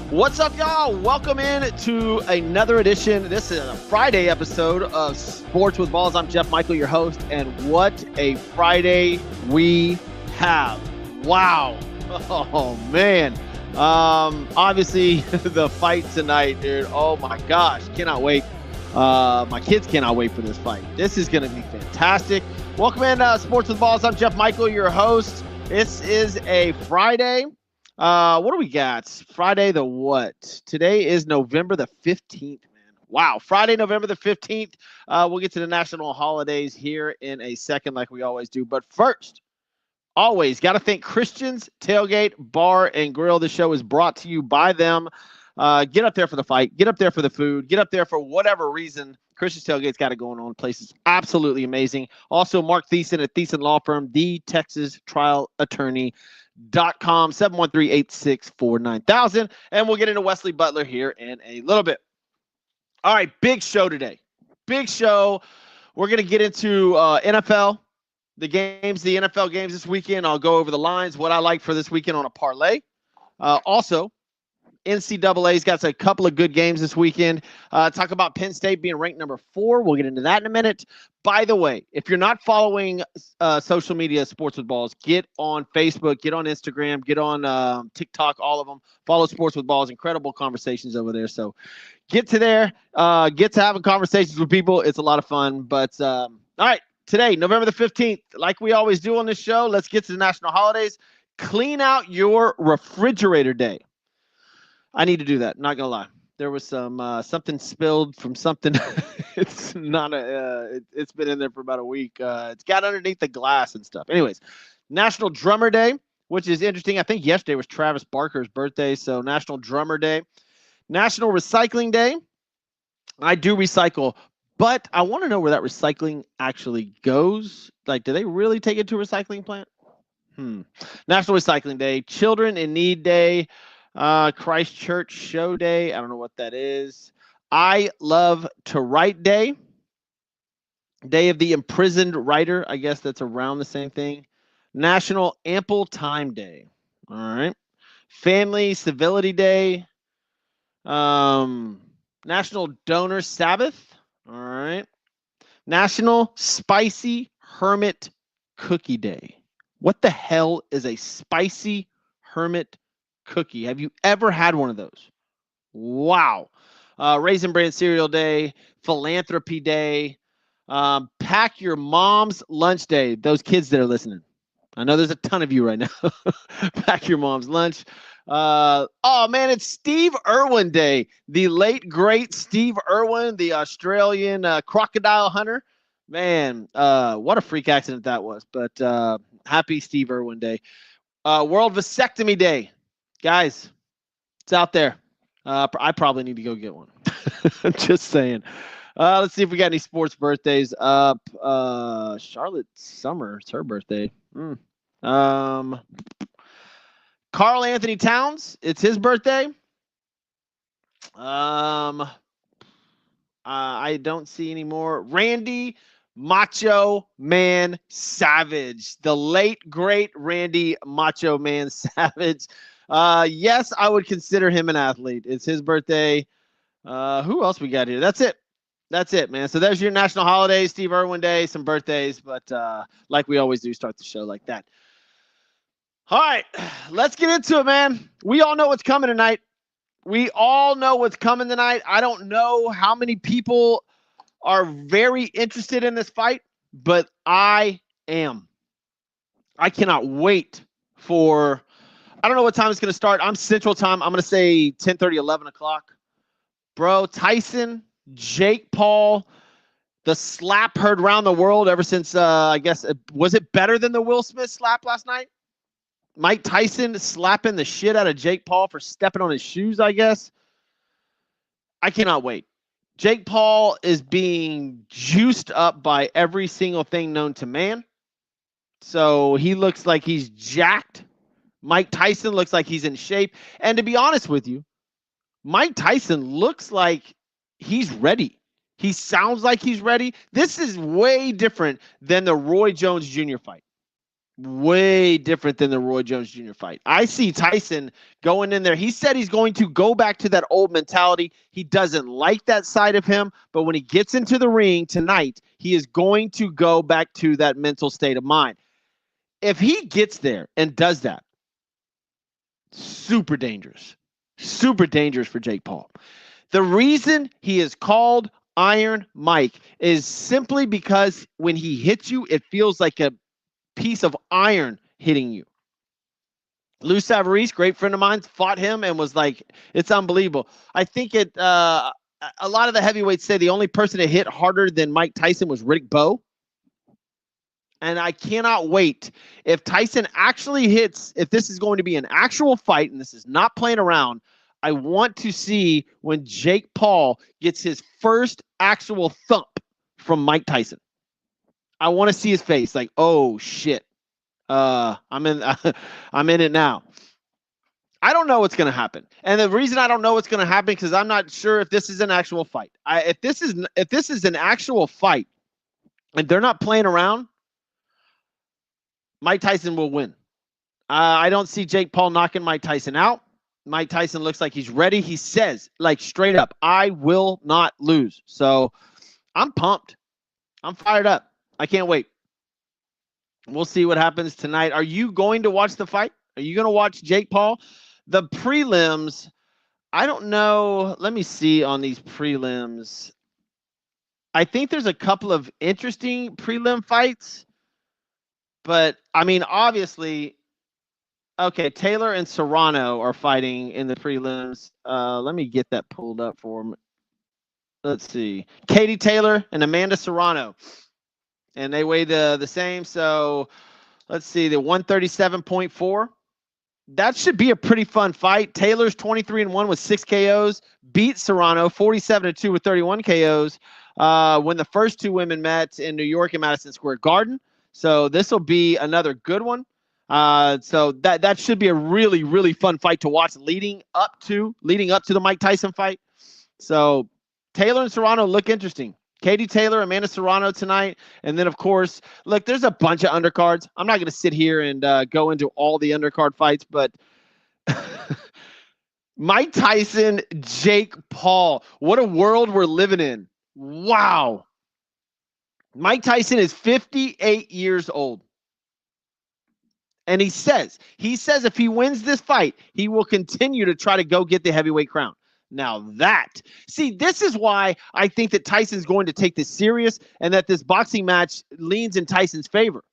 What's up, y'all? Welcome in to another edition. This is a Friday episode of Sports with Balls. I'm Jeff Michael, your host, and what a Friday we have. Wow. Oh, man. Obviously, the fight tonight, dude. Oh, my gosh. Cannot wait. My kids cannot wait for this fight. This is going to be fantastic. Welcome in Sports with Balls. I'm Jeff Michael, your host. This is a Friday. What do we got? Friday the what? Today is November the 15th, man. Wow. Friday, November the 15th. We'll get to the national holidays here in a second like we always do. But first, always got to thank Christian's Tailgate Bar and Grill. The show is brought to you by them. Get up there for the fight. Get up there for the food. Get up there for whatever reason. Christian's Tailgate's got it going on. Place is absolutely amazing. Also, Mark Thiessen at Thiessen Law Firm, the Texas trial attorney.com, 713-864-9000. And we'll get into Wesley Butler here in a little bit. All right, big show today. Big show. We're going to get into NFL, the NFL games this weekend. I'll go over the lines, what I like for this weekend on a parlay. Also, NCAA's got a couple of good games this weekend. Talk about Penn State being ranked number 4. We'll get into that in a minute. By the way, if you're not following social media, Sports with Balls, get on Facebook, get on Instagram, get on TikTok, all of them. Follow Sports with Balls. Incredible conversations over there. So get to there. Get to having conversations with people. It's a lot of fun. But all right, today, November the 15th, like we always do on this show, let's get to the national holidays. Clean out your refrigerator day. I need to do that. Not gonna lie. There was some something spilled from something. It's not it's been in there for about a week. It's got underneath the glass and stuff. Anyways, National Drummer Day, which is interesting. I think yesterday was Travis Barker's birthday, so National Drummer Day. National Recycling Day. I do recycle, but I want to know where that recycling actually goes. Like, do they really take it to a recycling plant? National Recycling Day. Children in Need Day. Christchurch Show Day. I don't know what that is. I Love to Write Day. Day of the Imprisoned Writer. I guess that's around the same thing. National Ample Time Day. All right. Family Civility Day. National Donor Sabbath. All right. National Spicy Hermit Cookie Day. What the hell is a spicy hermit cookie? Have you ever had one of those? Wow. Raisin Bran Cereal Day, Philanthropy Day, Pack Your Mom's Lunch Day. Those kids that are listening, I know there's a ton of you right now. Pack Your Mom's Lunch. Oh, man, it's Steve Irwin Day. The late, great Steve Irwin, the Australian crocodile hunter. Man, what a freak accident that was. But happy Steve Irwin Day. World Vasectomy Day. Guys, it's out there. I probably need to go get one. Just saying. Let's see if we got any sports birthdays up. Charlotte Summer, it's her birthday. Carl Anthony Towns, it's his birthday. I don't see any more. Randy Macho Man Savage, the late, great Randy Macho Man Savage. Yes, I would consider him an athlete. It's his birthday. Who else we got here? That's it. That's it, man. So there's your national holidays, Steve Irwin Day, some birthdays, but like we always do, start the show like that. All right, let's get into it, man. We all know what's coming tonight. We all know what's coming tonight. I don't know how many people are very interested in this fight, but I am. I cannot wait for, I don't know what time it's going to start. I'm Central Time. I'm going to say 10:30, 11 o'clock. Bro, Tyson, Jake Paul, the slap heard around the world ever since, I guess, was it better than the Will Smith slap last night? Mike Tyson slapping the shit out of Jake Paul for stepping on his shoes, I guess. I cannot wait. Jake Paul is being juiced up by every single thing known to man. So he looks like he's jacked. Mike Tyson looks like he's in shape. And to be honest with you, Mike Tyson looks like he's ready. He sounds like he's ready. This is way different than the Roy Jones Jr. fight. Way different than the Roy Jones Jr. fight. I see Tyson going in there. He said he's going to go back to that old mentality. He doesn't like that side of him, but when he gets into the ring tonight, he is going to go back to that mental state of mind. If he gets there and does that, super dangerous. Super dangerous for Jake Paul. The reason he is called Iron Mike is simply because when he hits you, it feels like a piece of iron hitting you. Lou Savarese, great friend of mine, fought him and was like, it's unbelievable. I think a lot of the heavyweights say the only person that hit harder than Mike Tyson was Rick Bowe. And I cannot wait if Tyson actually hits, if this is going to be an actual fight and this is not playing around, I want to see when Jake Paul gets his first actual thump from Mike Tyson. I want to see his face like, oh shit. I'm in it now. I don't know what's going to happen. And the reason I don't know what's going to happen because I'm not sure if this is an actual fight. If this is an actual fight and they're not playing around, Mike Tyson will win. I don't see Jake Paul knocking Mike Tyson out. Mike Tyson looks like he's ready. He says, like, straight up, I will not lose. So I'm pumped. I'm fired up. I can't wait. We'll see what happens tonight. Are you going to watch the fight? Are you going to watch Jake Paul? The prelims, I don't know. Let me see on these prelims. I think there's a couple of interesting prelim fights. But, I mean, obviously, okay, Taylor and Serrano are fighting in the prelims. Let me get that pulled up for me. Let's see. Katie Taylor and Amanda Serrano. And they weigh the same. So let's see, the 137.4. That should be a pretty fun fight. Taylor's 23-1 with 6 KOs. Beat Serrano 47-2 with 31 KOs when the first two women met in New York in Madison Square Garden. So this will be another good one. So that should be a really, really fun fight to watch leading up to the Mike Tyson fight. So Taylor and Serrano look interesting. Katie Taylor, Amanda Serrano tonight. And then, of course, look, there's a bunch of undercards. I'm not going to sit here and go into all the undercard fights, but Mike Tyson, Jake Paul. What a world we're living in. Wow. Mike Tyson is 58 years old. And he says if he wins this fight, he will continue to try to go get the heavyweight crown. Now this is why I think that Tyson's going to take this serious and that this boxing match leans in Tyson's favor.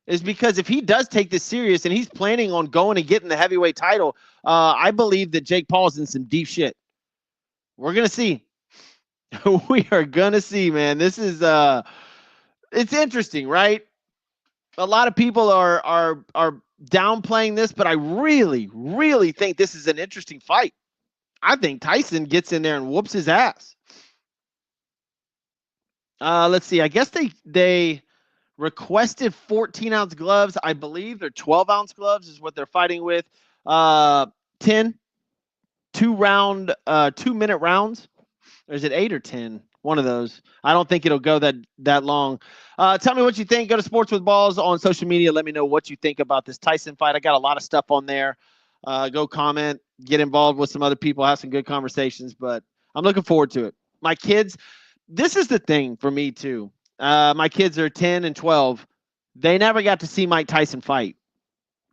Is because if he does take this serious and he's planning on going and getting the heavyweight title, I believe that Jake Paul's in some deep shit. We're going to see. We are going to see, man. This is it's interesting, right? A lot of people are downplaying this, but I really, really think this is an interesting fight. I think Tyson gets in there and whoops his ass. Let's see. I guess they requested 14-ounce gloves. I believe they're 12-ounce gloves is what they're fighting with. 10 2-minute rounds. Or is it 8 or 10? One of those. I don't think it'll go that long. Tell me what you think. Go to Sports with Balls on social media. Let me know what you think about this Tyson fight. I got a lot of stuff on there. Go comment, get involved with some other people, have some good conversations, but I'm looking forward to it. My kids, this is the thing for me too. My kids are 10 and 12. They never got to see Mike Tyson fight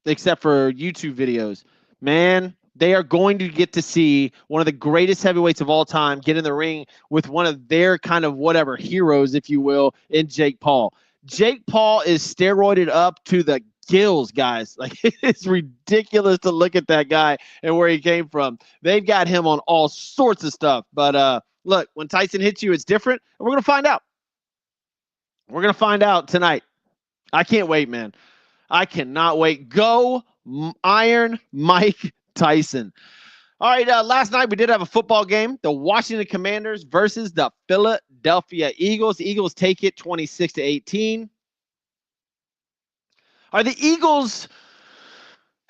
except for YouTube videos. Man, they are going to get to see one of the greatest heavyweights of all time get in the ring with one of their kind of whatever heroes, if you will, in Jake Paul. Jake Paul is steroided up to the gills, guys. Like, it's ridiculous to look at that guy and where he came from. They've got him on all sorts of stuff. But look, when Tyson hits you, it's different. And we're going to find out. We're going to find out tonight. I can't wait, man. I cannot wait. Go Iron Mike Tyson. All right, last night we did have a football game. The Washington Commanders versus the Philadelphia Eagles. The Eagles take it 26-18. Are the Eagles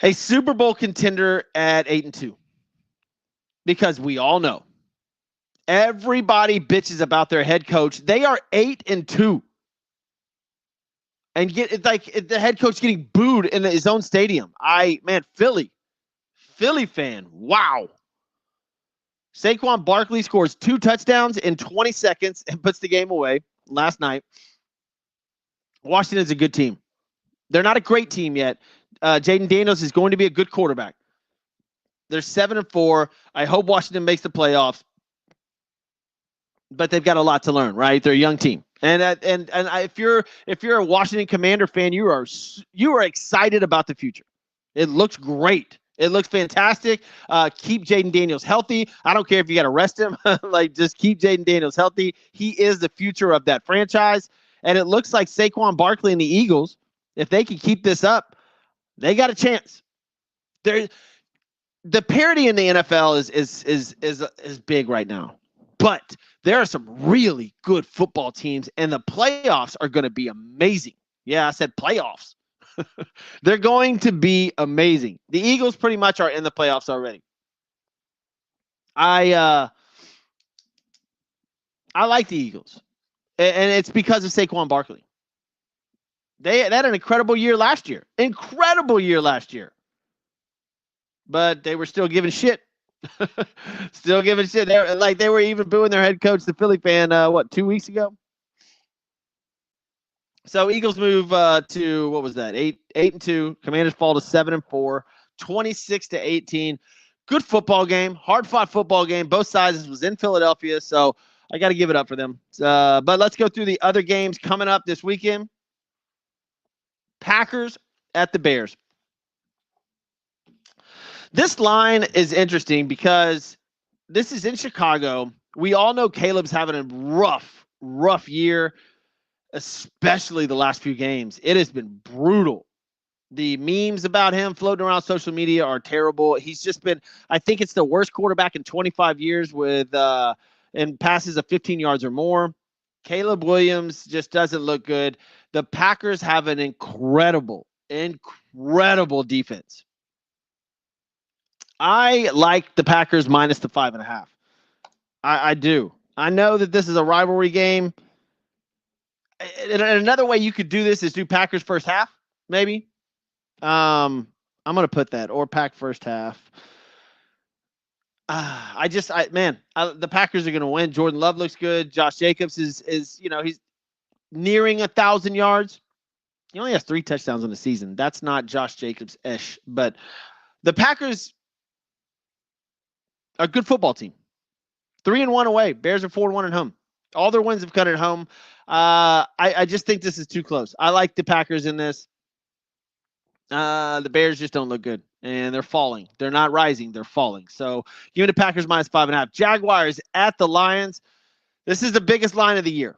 a Super Bowl contender at 8-2? Because we all know Everybody bitches about their head coach. They are 8-2. And get like the head coach getting booed in his own stadium. Philly fan. Wow. Saquon Barkley scores 2 touchdowns in 20 seconds and puts the game away last night. Washington's a good team. They're not a great team yet. Jaden Daniels is going to be a good quarterback. They're 7-4. I hope Washington makes the playoffs, but they've got a lot to learn, right? They're a young team. And if you're a Washington Commander fan, you are excited about the future. It looks great. It looks fantastic. Keep Jaden Daniels healthy. I don't care if you got to rest him. Like, just keep Jaden Daniels healthy. He is the future of that franchise. And it looks like Saquon Barkley and the Eagles, if they can keep this up, they got a chance. The parity in the NFL is big right now. But there are some really good football teams, and the playoffs are going to be amazing. Yeah, I said playoffs. They're going to be amazing. The Eagles pretty much are in the playoffs already. I like the Eagles, and it's because of Saquon Barkley. They had an incredible year last year. But they were still giving shit. Still giving shit. They were even booing their head coach, the Philly fan, 2 weeks ago? So Eagles move to, what was that? 8-2. Commanders fall to 7-4, 26-18. Good football game, hard-fought football game. Both sides was in Philadelphia, so I got to give it up for them. But let's go through the other games coming up this weekend. Packers at the Bears. This line is interesting because this is in Chicago. We all know Caleb's having a rough year, especially the last few games. It has been brutal. The memes about him floating around social media are terrible. He's just been, I think it's the worst quarterback in 25 years with and passes of 15 yards or more. Caleb Williams just doesn't look good. The Packers have an incredible defense. I like the Packers minus the 5.5. I do. I know that this is a rivalry game. And another way you could do this is do Packers first half, maybe. I'm going to put that, or Pack first half. The Packers are going to win. Jordan Love looks good. Josh Jacobs is he's nearing 1,000 yards. He only has 3 touchdowns on the season. That's not Josh Jacobs-ish, but the Packers are a good football team. 3-1 away. Bears are 4-1 at home. All their wins have cut at home. I just think this is too close. I like the Packers in this. The Bears just don't look good, and they're falling. They're not rising. They're falling. So give me the Packers minus 5.5. Jaguars at the Lions. This is the biggest line of the year.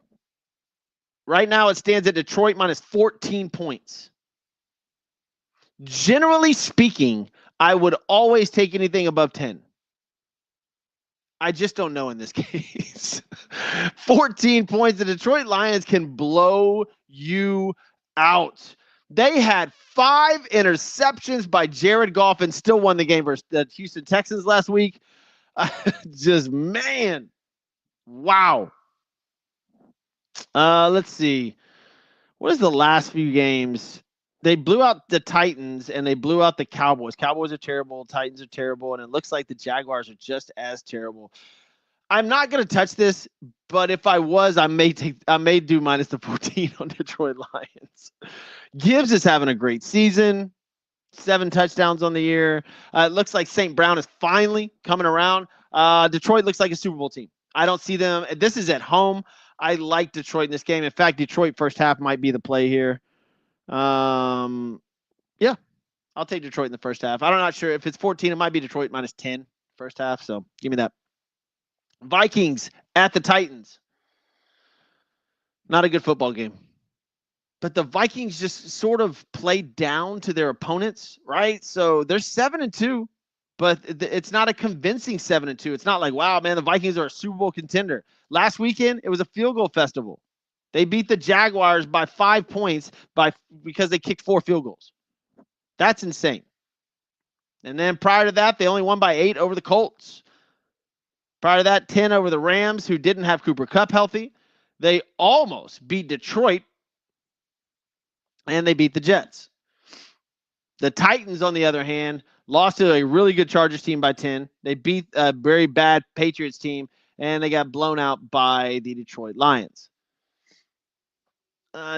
Right now, it stands at Detroit minus 14 points. Generally speaking, I would always take anything above 10. I just don't know in this case. 14 points. The Detroit Lions can blow you out. They had 5 interceptions by Jared Goff and still won the game versus the Houston Texans last week. Man. Wow. Let's see. What is the last few games? They blew out the Titans and they blew out the Cowboys. Cowboys are terrible. Titans are terrible. And it looks like the Jaguars are just as terrible. I'm not going to touch this, but if I was, I may do minus the 14 on Detroit Lions. Gibbs is having a great season. 7 touchdowns on the year. It looks like St. Brown is finally coming around. Detroit looks like a Super Bowl team. I don't see them. This is at home. I like Detroit in this game. In fact, Detroit first half might be the play here. Yeah, I'll take Detroit in the first half. I'm not sure if it's 14. It might be Detroit minus 10 first half. So give me that. Vikings at the Titans. Not a good football game. But the Vikings just sort of played down to their opponents, right? So they're 7-2, but it's not a convincing 7-2. It's not like, wow, man, the Vikings are a Super Bowl contender. Last weekend, it was a field goal festival. They beat the Jaguars by 5 points because they kicked 4 field goals. That's insane. And then prior to that, they only won by 8 over the Colts. Prior to that, 10 over the Rams, who didn't have Cooper Kupp healthy. They almost beat Detroit, and they beat the Jets. The Titans, on the other hand, lost to a really good Chargers team by 10. They beat a very bad Patriots team, and they got blown out by the Detroit Lions.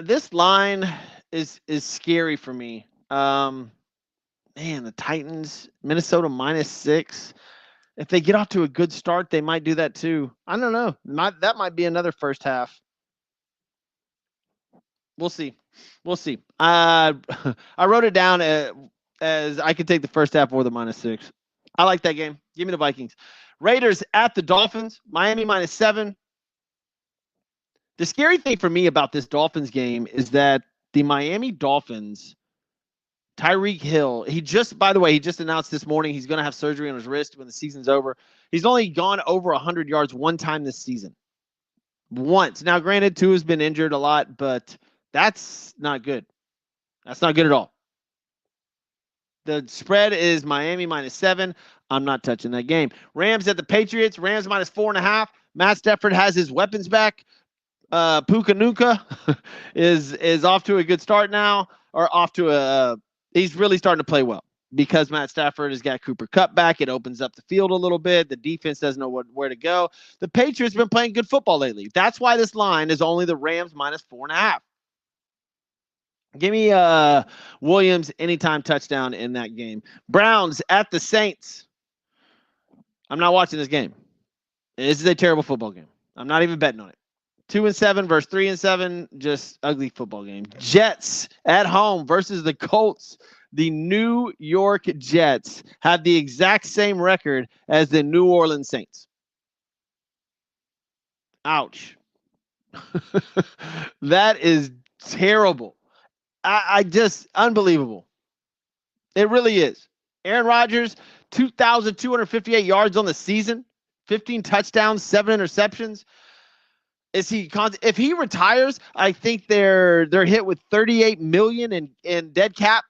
This line is scary for me. Man, the Titans, Minnesota -6. If they get off to a good start, they might do that too. I don't know. That might be another first half. We'll see. We'll see. I wrote it down as I could take the first half or the -6. I like that game. Give me the Vikings. Raiders at the Dolphins. Miami -7. The scary thing for me about this Dolphins game is that the Miami Dolphins, Tyreek Hill, by the way, he just announced this morning he's going to have surgery on his wrist when the season's over. He's only gone over 100 yards one time this season. Once. Now, granted, Tua's been injured a lot, but that's not good. That's not good at all. The spread is Miami -7. I'm not touching that game. Rams at the Patriots. Rams -4.5. Matt Stafford has his weapons back. Puka Nuka is off to a good start now, or off to he's really starting to play well because Matt Stafford has got Cooper Kupp back. It opens up the field a little bit. The defense doesn't know where to go. The Patriots have been playing good football lately. That's why this line is only the Rams -4.5. Give me Williams anytime touchdown in that game. Browns at the Saints. I'm not watching this game. This is a terrible football game. I'm not even betting on it. 2-7 versus 3-7, just ugly football game. Jets at home versus the Colts. The New York Jets have the exact same record as the New Orleans Saints. Ouch. That is terrible. I just unbelievable. It really is. Aaron Rodgers, 2,258 yards on the season, 15 touchdowns, 7 interceptions. If he retires, I think they're hit with $38 million in dead cap.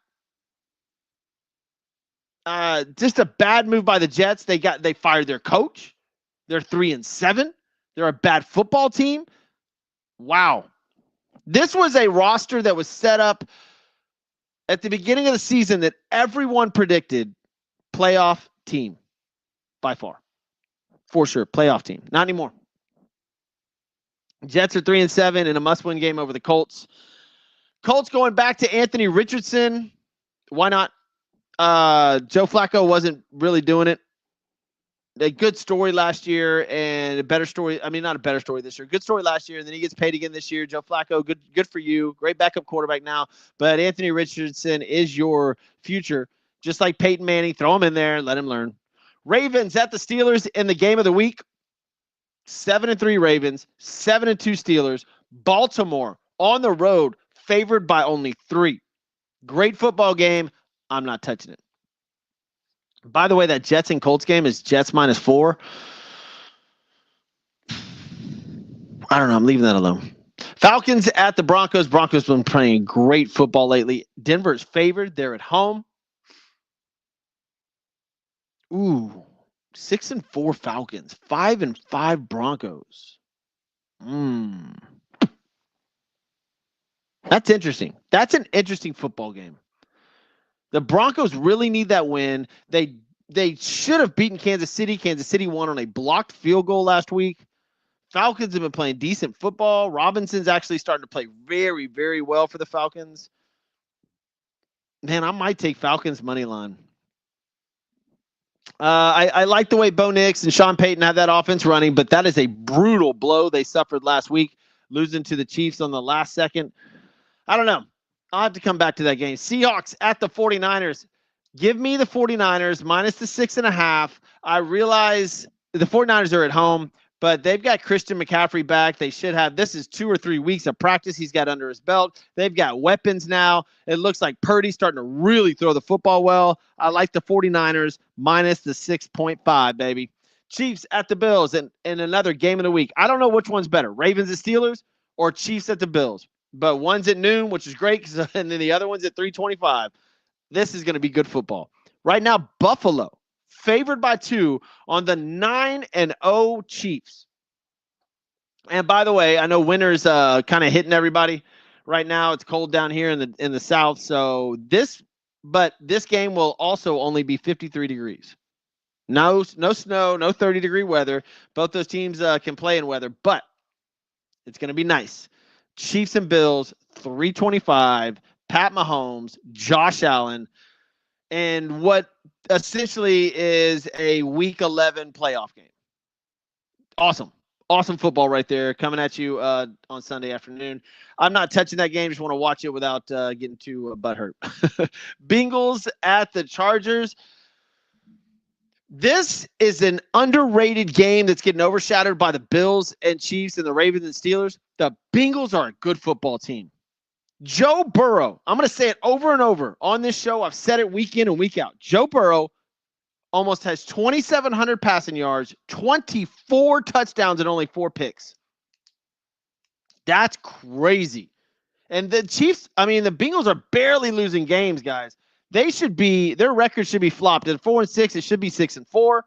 Just a bad move by the Jets. They fired their coach. They're 3-7. They're a bad football team. Wow. This was a roster that was set up at the beginning of the season that everyone predicted playoff team by far. For sure, playoff team. Not anymore. Jets are 3-7 in a must-win game over the Colts. Colts going back to Anthony Richardson. Why not? Joe Flacco wasn't really doing it. A good story last year and a better story. I mean, not a better story this year. Good story last year, and then he gets paid again this year. Joe Flacco, good for you. Great backup quarterback now. But Anthony Richardson is your future. Just like Peyton Manning, throw him in there, let him learn. Ravens at the Steelers in the game of the week. 7-3 Ravens, 7-2 Steelers. Baltimore on the road, favored by only 3. Great football game. I'm not touching it. By the way, that Jets and Colts game is Jets -4. I don't know. I'm leaving that alone. Falcons at the Broncos. Broncos been playing great football lately. Denver's favored. They're at home. Ooh, 6-4 Falcons, 5-5 Broncos. That's interesting. That's an interesting football game. The Broncos really need that win. They should have beaten Kansas City. Kansas City won on a blocked field goal last week. Falcons have been playing decent football. Robinson's actually starting to play very, very well for the Falcons. Man, I might take Falcons money line. I like the way Bo Nix and Sean Payton have that offense running, but that is a brutal blow they suffered last week, losing to the Chiefs on the last second. I don't know. I'll have to come back to that game. Seahawks at the 49ers. Give me the 49ers minus the 6.5. I realize the 49ers are at home, but they've got Christian McCaffrey back. They should have. This is 2 or 3 weeks of practice he's got under his belt. They've got weapons now. It looks like Purdy's starting to really throw the football well. I like the 49ers minus the 6.5, baby. Chiefs at the Bills in another game of the week. I don't know which one's better, Ravens at Steelers or Chiefs at the Bills. But one's at noon, which is great, and then the other one's at 3:25. This is going to be good football. Right now, Buffalo, favored by 2 on the 9-0 Chiefs. And by the way, I know winter's kind of hitting everybody right now. It's cold down here in the South, so this game will also only be 53 degrees. No snow, no 30-degree weather. Both those teams can play in weather, but it's going to be nice. Chiefs and Bills, 325. Pat Mahomes, Josh Allen, and what essentially is a Week 11 playoff game. Awesome football right there coming at you on Sunday afternoon. I'm not touching that game. Just want to watch it without getting too butthurt. Bengals at the Chargers. This is an underrated game that's getting overshadowed by the Bills and Chiefs and the Ravens and Steelers. The Bengals are a good football team. Joe Burrow, I'm going to say it over and over on this show. I've said it week in and week out. Joe Burrow almost has 2,700 passing yards, 24 touchdowns, and only 4 picks. That's crazy. And the Chiefs, the Bengals are barely losing games, guys. Their record should be flopped. At 4-6, it should be 6-4.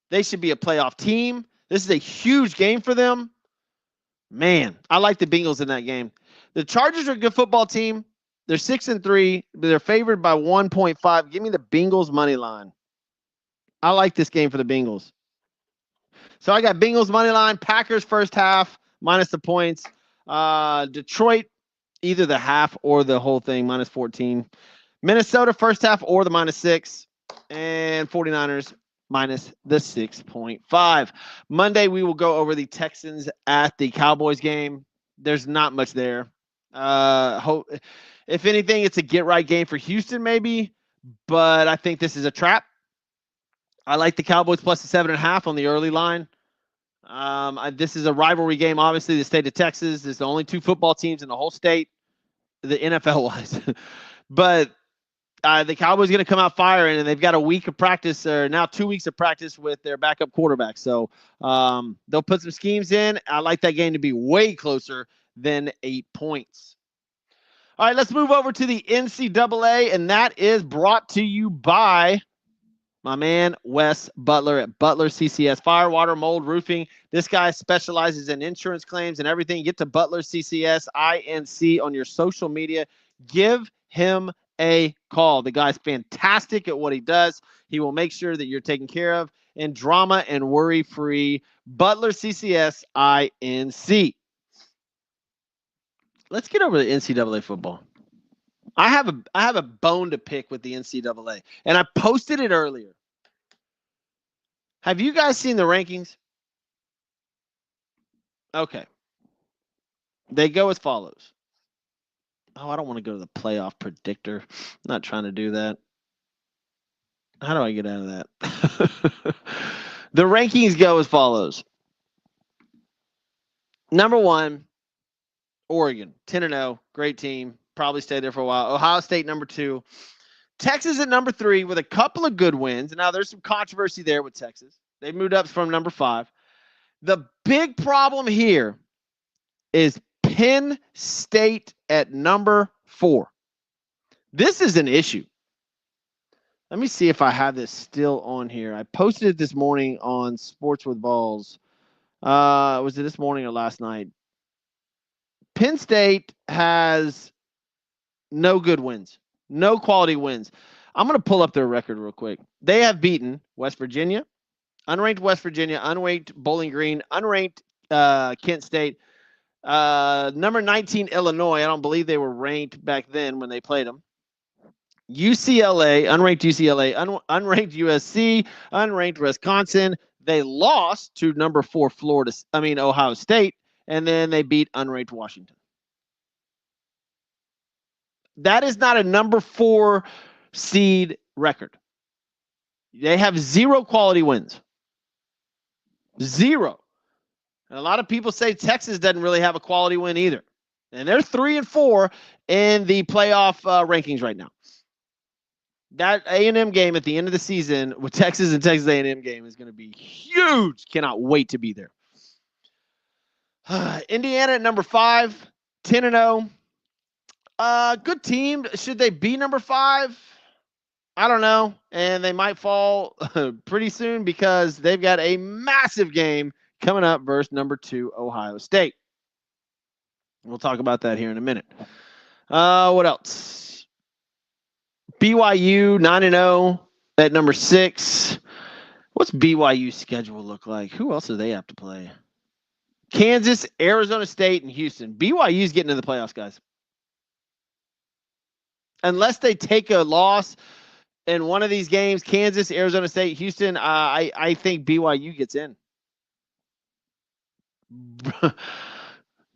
They should be a playoff team. This is a huge game for them. Man, I like the Bengals in that game. The Chargers are a good football team. They're 6-3. They're favored by 1.5. Give me the Bengals money line. I like this game for the Bengals. So I got Bengals money line, Packers first half minus the points. Detroit, either the half or the whole thing, minus 14. Minnesota first half or the -6. And 49ers minus the 6.5. Monday, we will go over the Texans at the Cowboys game. There's not much there. If anything, it's a get-right game for Houston maybe, but I think this is a trap. I like the Cowboys plus the 7.5 on the early line. This is a rivalry game, obviously. The state of Texas is the only 2 football teams in the whole state, the NFL-wise. But the Cowboys are going to come out firing, and they've got a week of practice, or now 2 weeks of practice with their backup quarterback. So they'll put some schemes in. I like that game to be way closer than 8 points. All right, let's move over to the NCAA, and that is brought to you by my man, Wes Butler at Butler CCS, Fire, Water, Mold, Roofing. This guy specializes in insurance claims and everything. Get to Butler CCS, INC on your social media. Give him a call. The guy's fantastic at what he does. He will make sure that you're taken care of and drama and worry-free. Butler CCS, INC. Let's get over to NCAA football. I have a bone to pick with the NCAA, and I posted it earlier. Have you guys seen the rankings? Okay. They go as follows. Oh, I don't want to go to the playoff predictor. I'm not trying to do that. How do I get out of that? The rankings go as follows. Number 1, Oregon, 10-0, great team. Probably stay there for a while. Ohio State, number 2. Texas at number 3 with a couple of good wins. Now, there's some controversy there with Texas. They moved up from number 5. The big problem here is Penn State at number 4. This is an issue. Let me see if I have this still on here. I posted it this morning on Sports with Balls. Was it this morning or last night? Penn State has no good wins, no quality wins. I'm going to pull up their record real quick. They have beaten West Virginia, unranked West Virginia, unranked Bowling Green, unranked Kent State, number 19 Illinois. I don't believe they were ranked back then when they played them. UCLA, unranked UCLA, unranked USC, unranked Wisconsin. They lost to number 4 Ohio State, and then they beat unranked Washington. That is not a number 4 seed record. They have 0 quality wins. 0. And a lot of people say Texas doesn't really have a quality win either. And they're 3-4 in the playoff rankings right now. That A&M game at the end of the season with Texas and Texas A&M game is going to be huge. Cannot wait to be there. Indiana at number 5, 10-0. Good team. Should they be number 5? I don't know. And they might fall pretty soon because they've got a massive game coming up versus number 2 Ohio State. We'll talk about that here in a minute. What else? BYU 9-0 at number 6. What's BYU's schedule look like? Who else do they have to play? Kansas, Arizona State, and Houston. BYU's getting to the playoffs, guys. Unless they take a loss in one of these games, Kansas, Arizona State, Houston, I think BYU gets in.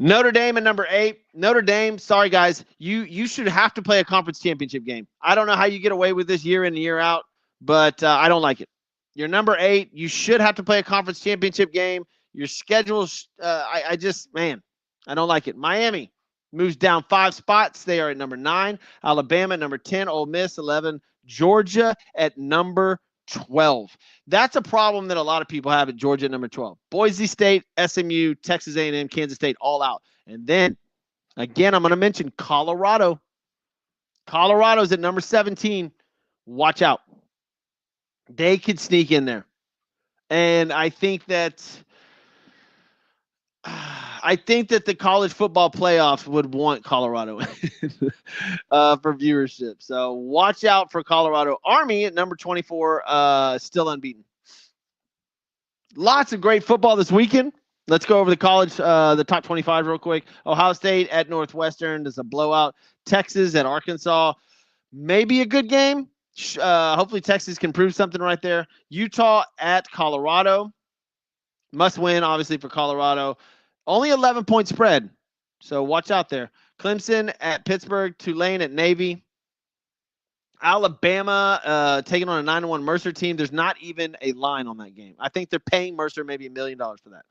Notre Dame at number 8. Notre Dame, sorry guys, you should have to play a conference championship game. I don't know how you get away with this year in and year out, but I don't like it. You're number 8. You should have to play a conference championship game. Your schedule's, I don't like it. Miami moves down 5 spots. They are at number 9. Alabama at number 10. Ole Miss 11. Georgia at number 12. That's a problem that a lot of people have at Georgia at number 12. Boise State, SMU, Texas A&M, Kansas State, all out. And then, again, I'm going to mention Colorado. Colorado's at number 17. Watch out. They could sneak in there. And I think that the college football playoffs would want Colorado for viewership. So watch out for Colorado. Army at number 24, still unbeaten. Lots of great football this weekend. Let's go over the college, the top 25 real quick. Ohio State at Northwestern is a blowout. Texas at Arkansas, maybe a good game. Hopefully Texas can prove something right there. Utah at Colorado. Must win, obviously, for Colorado. Only 11-point spread, so watch out there. Clemson at Pittsburgh. Tulane at Navy. Alabama taking on a 9-1 Mercer team. There's not even a line on that game. I think they're paying Mercer maybe $1 million for that.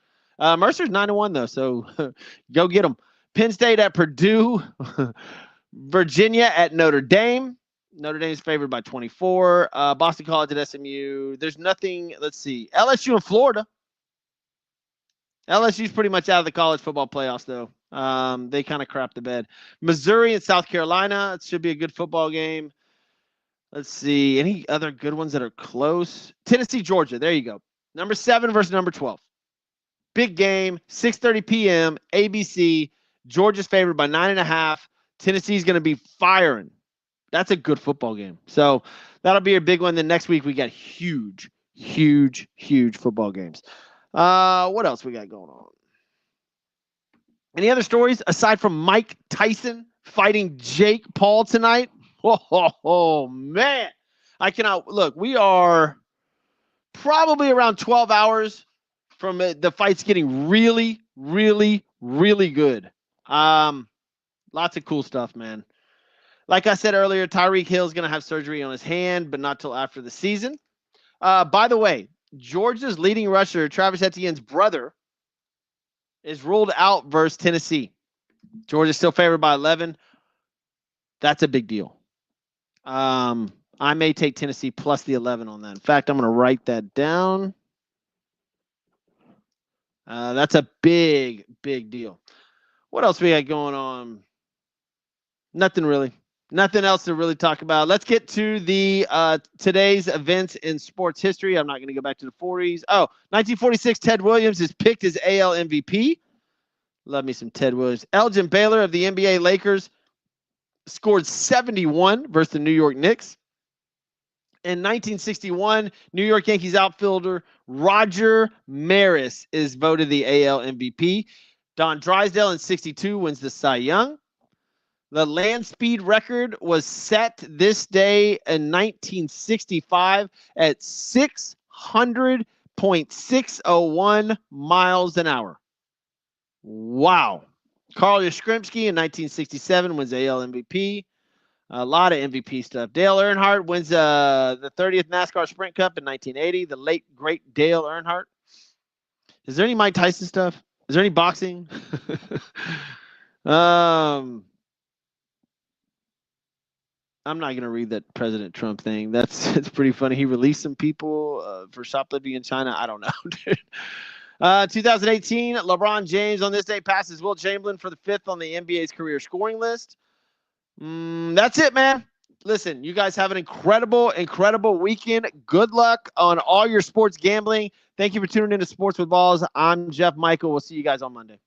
Mercer's 9-1 though, so go get them. Penn State at Purdue. Virginia at Notre Dame. Notre Dame's favored by 24. Boston College at SMU. There's nothing. Let's see. LSU and Florida. LSU's pretty much out of the college football playoffs, though. They kind of crap the bed. Missouri and South Carolina. It should be a good football game. Let's see. Any other good ones that are close? Tennessee, Georgia. There you go. Number 7 versus number 12. Big game. 6:30 p.m. ABC. Georgia's favored by 9.5. Tennessee's going to be firing. That's a good football game. So that'll be a big one. Then next week we got huge football games. What else we got going on? Any other stories aside from Mike Tyson fighting Jake Paul tonight? Oh man. I cannot look. We are probably around 12 hours from the fights getting really good. Lots of cool stuff, man. Like I said earlier, Tyreek Hill's going to have surgery on his hand, but not till after the season. By the way, Georgia's leading rusher, Travis Etienne's brother, is ruled out versus Tennessee. Georgia's still favored by 11. That's a big deal. I may take Tennessee plus the 11 on that. In fact, I'm going to write that down. That's a big deal. What else we got going on? Nothing really. Nothing else to really talk about. Let's get to the today's events in sports history. I'm not going to go back to the 40s. 1946, Ted Williams is picked as AL MVP. Love me some Ted Williams. Elgin Baylor of the NBA Lakers scored 71 versus the New York Knicks. In 1961, New York Yankees outfielder Roger Maris is voted the AL MVP. Don Drysdale in 62 wins the Cy Young. The land speed record was set this day in 1965 at 600.601 miles an hour. Wow. Carl Yastrzemski in 1967 wins AL MVP. A lot of MVP stuff. Dale Earnhardt wins the 30th NASCAR Sprint Cup in 1980. The late, great Dale Earnhardt. Is there any Mike Tyson stuff? Is there any boxing? I'm not going to read that President Trump thing. It's pretty funny. He released some people for shoplifting in China. I don't know, dude. 2018, LeBron James on this day passes Wilt Chamberlain for the 5th on the NBA's career scoring list. That's it, man. Listen, you guys have an incredible, incredible weekend. Good luck on all your sports gambling. Thank you for tuning in to Sports with Balls. I'm Jeff Michael. We'll see you guys on Monday.